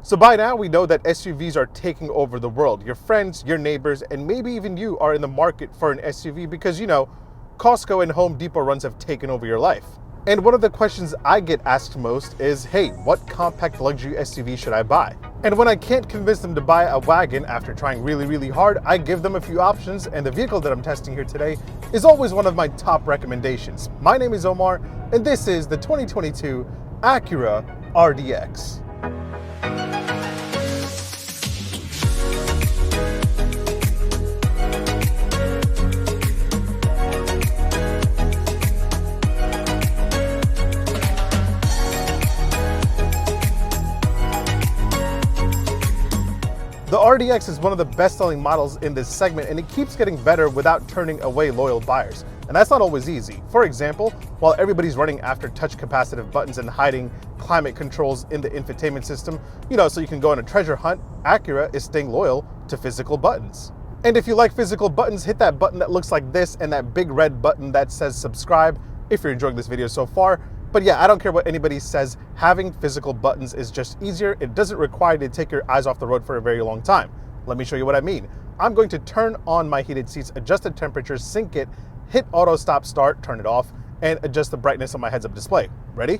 So by now we know that SUVs are taking over the world. Your friends, your neighbors, and maybe even you are in the market for an SUV because, Costco and Home Depot runs have taken over your life. And one of the questions I get asked most is, hey, what compact luxury SUV should I buy? And when I can't convince them to buy a wagon after trying really, really hard, I give them a few options, and the vehicle that I'm testing here today is always one of my top recommendations. My name is Omar, and this is the 2022 Acura RDX. The RDX is one of the best-selling models in this segment, and it keeps getting better without turning away loyal buyers. And that's not always easy. For example, while everybody's running after touch capacitive buttons and hiding climate controls in the infotainment system, so you can go on a treasure hunt, Acura is staying loyal to physical buttons. And if you like physical buttons, hit that button that looks like this and that big red button that says subscribe if you're enjoying this video so far. But yeah, I don't care what anybody says, having physical buttons is just easier. It doesn't require you to take your eyes off the road for a very long time. Let me show you what I mean. I'm going to turn on my heated seats, adjust the temperature, sync it, hit auto stop start, turn it off, and adjust the brightness on my heads-up display. Ready?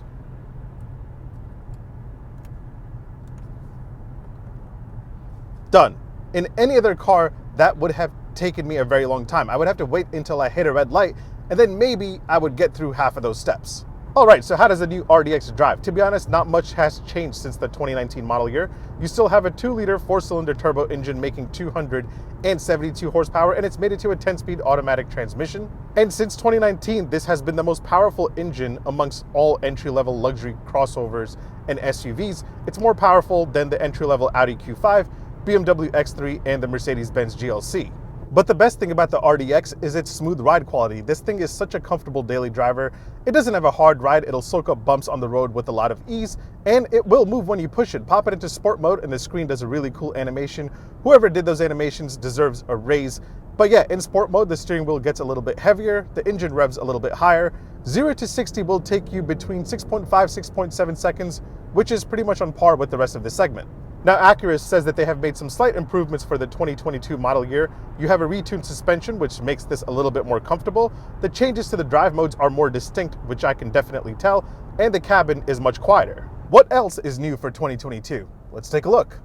Done. In any other car, that would have taken me a very long time. I would have to wait until I hit a red light, and then maybe I would get through half of those steps. All right, so how does the new RDX drive? To be honest, not much has changed since the 2019 model year. You still have a 2-liter 4-cylinder turbo engine making 272 horsepower, and it's made it to a 10-speed automatic transmission. And since 2019, this has been the most powerful engine amongst all entry-level luxury crossovers and SUVs. It's more powerful than the entry-level Audi Q5, BMW X3, and the Mercedes-Benz GLC. But the best thing about the RDX is its smooth ride quality. This thing is such a comfortable daily driver. It doesn't have a hard ride. It'll soak up bumps on the road with a lot of ease, and it will move when you push it. Pop it into sport mode and the screen does a really cool animation. Whoever did those animations deserves a raise. But yeah, in sport mode, the steering wheel gets a little bit heavier, the engine revs a little bit higher. 0 to 60 will take you between 6.5, 6.7 seconds, which is pretty much on par with the rest of the segment. Now, Acura says that they have made some slight improvements for the 2022 model year. You have a retuned suspension, which makes this a little bit more comfortable. The changes to the drive modes are more distinct, which I can definitely tell, and the cabin is much quieter. What else is new for 2022? Let's take a look.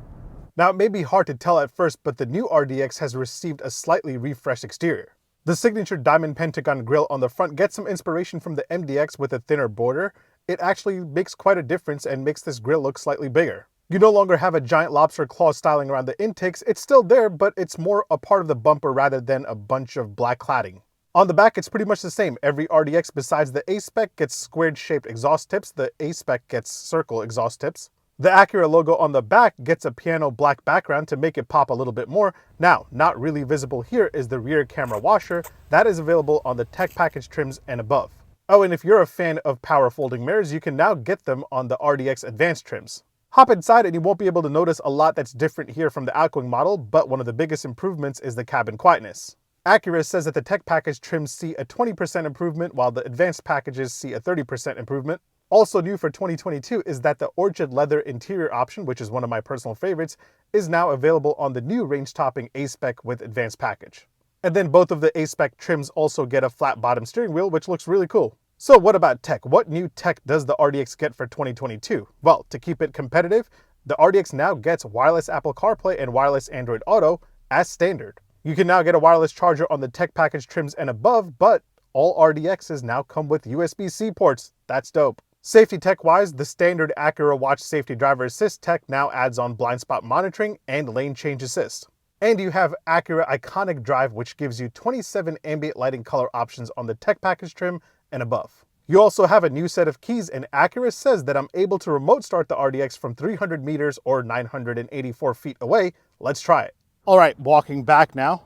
Now, it may be hard to tell at first, but the new RDX has received a slightly refreshed exterior. The signature diamond pentagon grille on the front gets some inspiration from the MDX with a thinner border. It actually makes quite a difference and makes this grille look slightly bigger. You no longer have a giant lobster claw styling around the intakes. It's still there, but it's more a part of the bumper rather than a bunch of black cladding. On the back, it's pretty much the same. Every RDX besides the A-Spec gets squared shaped exhaust tips. The A-Spec gets circle exhaust tips. The Acura logo on the back gets a piano black background to make it pop a little bit more. Now, not really visible here is the rear camera washer. That is available on the tech package trims and above. Oh, and if you're a fan of power folding mirrors, you can now get them on the RDX advanced trims. Hop inside and you won't be able to notice a lot that's different here from the outgoing model, but one of the biggest improvements is the cabin quietness. Acura says that the tech package trims see a 20% improvement, while the advanced packages see a 30% improvement. Also new for 2022 is that the orchid leather interior option, which is one of my personal favorites, is now available on the new range-topping A-Spec with advanced package. And then both of the A-Spec trims also get a flat bottom steering wheel, which looks really cool. So what about tech? What new tech does the RDX get for 2022? Well, to keep it competitive, the RDX now gets wireless Apple CarPlay and wireless Android Auto as standard. You can now get a wireless charger on the tech package trims and above, but all RDXs now come with USB-C ports. That's dope. Safety tech-wise, the standard Acura Watch Safety Driver Assist tech now adds on blind spot monitoring and lane change assist. And you have Acura Iconic Drive, which gives you 27 ambient lighting color options on the tech package trim and above. You also have a new set of keys, and Acura says that I'm able to remote start the RDX from 300 meters or 984 feet away. Let's try it. All right, walking back now.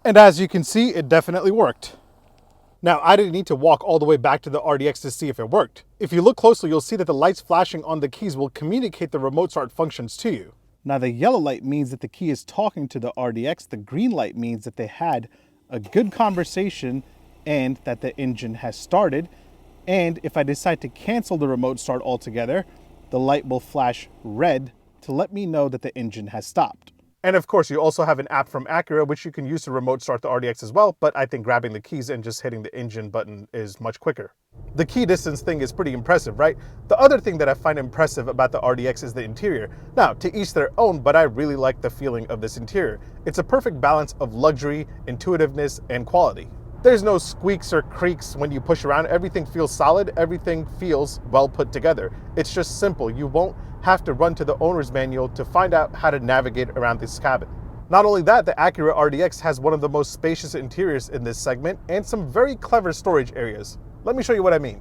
And as you can see, it definitely worked. Now, I didn't need to walk all the way back to the RDX to see if it worked. If you look closely, you'll see that the lights flashing on the keys will communicate the remote start functions to you. Now, the yellow light means that the key is talking to the RDX. The green light means that they had a good conversation and that the engine has started. And if I decide to cancel the remote start altogether, the light will flash red to let me know that the engine has stopped. And of course, you also have an app from Acura, which you can use to remote start the RDX as well, but I think grabbing the keys and just hitting the engine button is much quicker. The key distance thing is pretty impressive, right? The other thing that I find impressive about the RDX is the interior. Now, to each their own, but I really like the feeling of this interior. It's a perfect balance of luxury, intuitiveness, and quality. There's no squeaks or creaks when you push around. Everything feels solid. Everything feels well put together. It's just simple. You won't have to run to the owner's manual to find out how to navigate around this cabin. Not only that, the Acura RDX has one of the most spacious interiors in this segment and some very clever storage areas. Let me show you what I mean.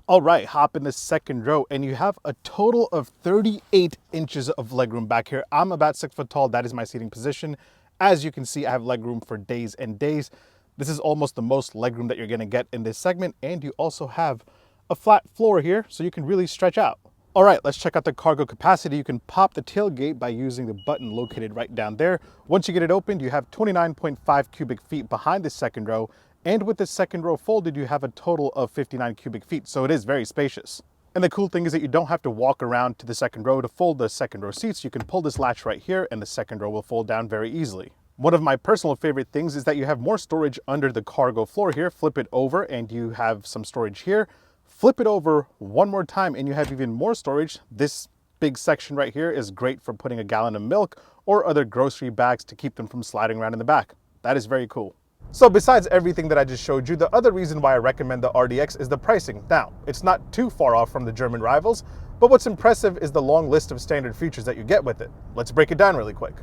All right, hop in the second row and you have a total of 38 inches of legroom back here. I'm about 6 foot tall. That is my seating position. As you can see, I have legroom for days and days. This is almost the most legroom that you're gonna get in this segment, and you also have a flat floor here so you can really stretch out. All right, let's check out the cargo capacity. You can pop the tailgate by using the button located right down there. Once you get it opened, you have 29.5 cubic feet behind the second row, and with the second row folded, you have a total of 59 cubic feet, so it is very spacious. And the cool thing is that you don't have to walk around to the second row to fold the second row seats. You can pull this latch right here, and the second row will fold down very easily. One of my personal favorite things is that you have more storage under the cargo floor here. Flip it over and you have some storage here. Flip it over one more time and you have even more storage. This big section right here is great for putting a gallon of milk or other grocery bags to keep them from sliding around in the back. That is very cool. So besides everything that I just showed you, the other reason why I recommend the RDX is the pricing. Now, it's not too far off from the German rivals, but what's impressive is the long list of standard features that you get with it. Let's break it down really quick.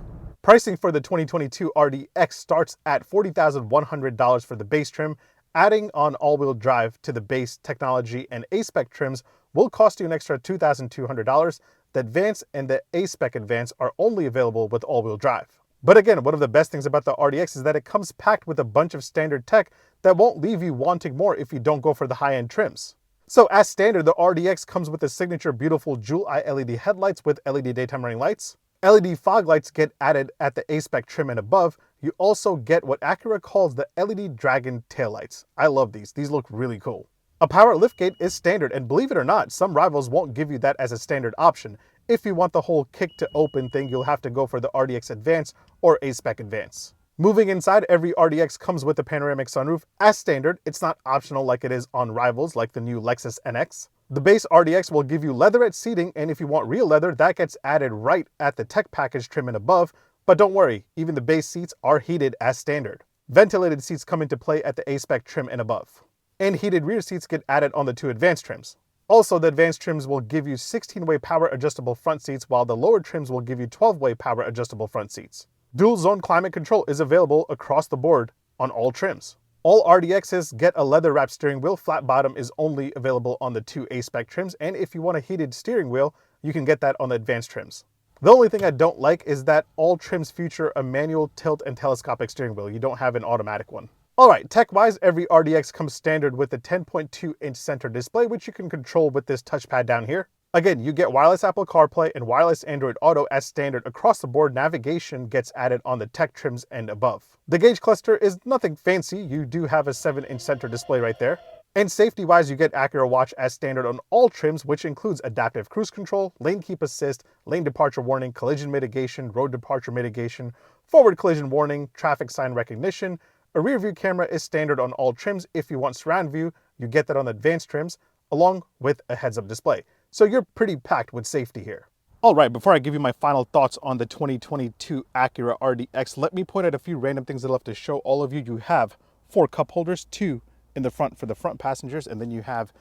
Pricing for the 2022 RDX starts at $40,100 for the base trim. Adding on all-wheel drive to the base technology and A-Spec trims will cost you an extra $2,200. The Advance and the A-Spec Advance are only available with all-wheel drive. But again, one of the best things about the RDX is that it comes packed with a bunch of standard tech that won't leave you wanting more if you don't go for the high-end trims. So as standard, the RDX comes with the signature beautiful Jewel Eye LED headlights with LED daytime running lights. LED fog lights get added at the A-Spec trim and above. You also get what Acura calls the LED Dragon taillights. I love these. These look really cool. A power liftgate is standard, and believe it or not, some rivals won't give you that as a standard option. If you want the whole kick to open thing, you'll have to go for the RDX Advance or A-Spec Advance. Moving inside, every RDX comes with a panoramic sunroof. As standard, it's not optional like it is on rivals like the new Lexus NX. The base RDX will give you leatherette seating, and if you want real leather, that gets added right at the tech package trim and above. But don't worry, even the base seats are heated as standard. Ventilated seats come into play at the A-Spec trim and above. And heated rear seats get added on the two advanced trims. Also, the advanced trims will give you 16-way power adjustable front seats, while the lower trims will give you 12-way power adjustable front seats. Dual zone climate control is available across the board on all trims. All RDXs get a leather wrapped steering wheel. Flat bottom is only available on the two A-Spec trims, and if you want a heated steering wheel, you can get that on the advanced trims. The only thing I don't like is that all trims feature a manual tilt and telescopic steering wheel. You don't have an automatic one. All right, tech-wise, every RDX comes standard with a 10.2-inch center display, which you can control with this touchpad down here. Again, you get wireless Apple CarPlay and wireless Android Auto as standard across the board. Navigation gets added on the tech trims and above. The gauge cluster is nothing fancy. You do have a 7-inch center display right there. And safety-wise, you get Acura Watch as standard on all trims, which includes adaptive cruise control, lane keep assist, lane departure warning, collision mitigation, road departure mitigation, forward collision warning, traffic sign recognition. A rear view camera is standard on all trims. If you want surround view, you get that on the advanced trims, along with a heads-up display. So you're pretty packed with safety here. All right, before I give you my final thoughts on the 2022 Acura RDX, let me point out a few random things I'd love to show all of you. You have 4 cup holders, 2 in the front for the front passengers, and then you have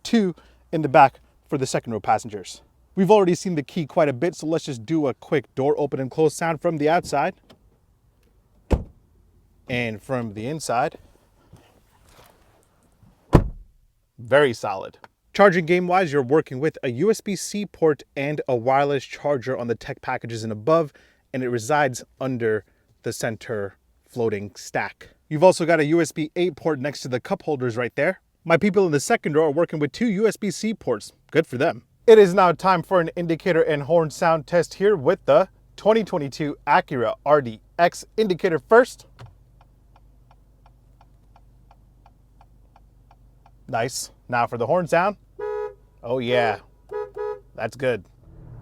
2 in the back for the second row passengers. We've already seen the key quite a bit, so let's just do a quick door open and close sound from the outside and from the inside. Very solid. Charging game wise, you're working with a USB-C port and a wireless charger on the tech packages and above, and it resides under the center floating stack. You've also got a USB-A port next to the cup holders right there. My people in the second row are working with 2 USB-C ports. Good for them. It is now time for an indicator and horn sound test here with the 2022 Acura RDX. Indicator first. Nice. Now for the horn sound. Oh yeah, that's good.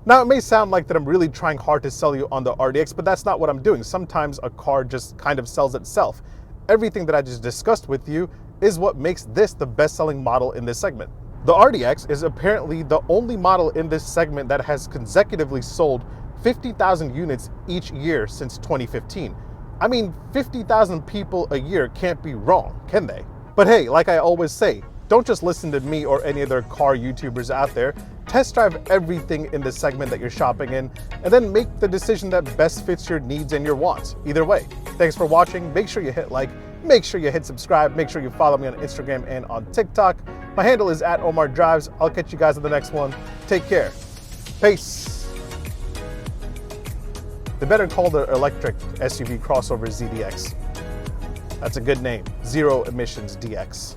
Now, it may sound like that I'm really trying hard to sell you on the RDX, but that's not what I'm doing. Sometimes a car just kind of sells itself. Everything that I just discussed with you is what makes this the best-selling model in this segment. The RDX is apparently the only model in this segment that has consecutively sold 50,000 units each year since 2015. I mean, 50,000 people a year can't be wrong, can they? But hey, like I always say, don't just listen to me or any other car YouTubers out there. Test drive everything in the segment that you're shopping in, and then make the decision that best fits your needs and your wants. Either way, thanks for watching. Make sure you hit like, make sure you hit subscribe, make sure you follow me on Instagram and on TikTok. My handle is @OmarDrives. I'll catch you guys in the next one. Take care. Peace. They better call the electric SUV crossover ZDX. That's a good name. Zero Emissions DX.